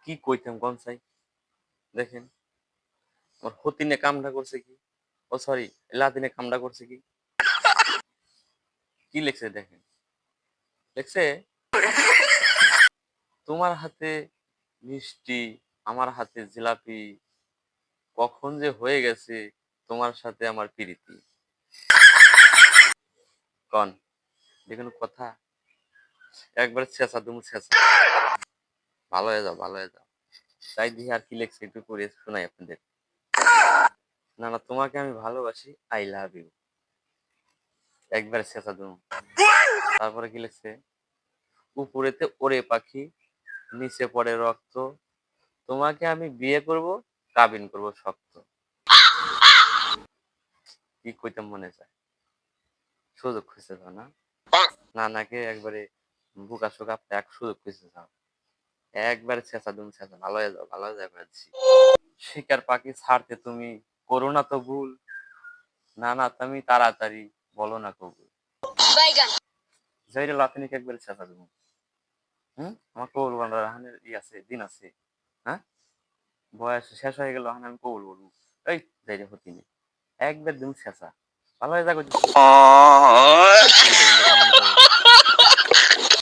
কি কইতাম কোন চাই দেখেন আমার হতিনে কামটা করছে কি ও সরি লাতিনে কামটা করছে কি কি লিখছে দেখেন লিখছে তোমার হাতে মিষ্টি আমার হাতে জিলাপি কখন যে হয়ে গেছে তোমার সাথে আমার প্রীতি কন দেখুন কথা একবার ছেঁচা তুমি ছেঁচা ভালো হয়ে যাও ভালো হয়ে যাও তাই দিয়ে আর কি লিখছে একটু পড়ে শোনাই আপনাদের না না তোমাকে আমি ভালোবাসি আই লাভ ইউ একবার ছেঁচা তুমি তারপরে কি লিখছে উপরেতে ওরে পাখি নিচে পড়ে রক্ত তোমাকে আমি বিয়ে করব কাবিন করব শক্ত কি কইতাম মনে চায় সুযোগ খুঁজতে চাও না না নাকে একবারে বুকা সুকা এক সুযোগ খুঁজতে চাও একবারে ছেঁচা দুম ছেঁচা ভালো হয়ে যাও ভালো হয়ে যাও বলছি শিকার পাখি ছাড়তে তুমি করো না তো ভুল না না তুমি তাড়াতাড়ি বলো না কবুল যাইরে লাতিনিক একবারে ছেঁচা তুমি আমার কবুল বলার রাহানের ই আছে দিন আছে হ্যাঁ বয়স শেষ হয়ে গেল এখন আমি কবুল বলবো এই যাইরে হতি একবার দিন শেষা ভালো হয়ে যাক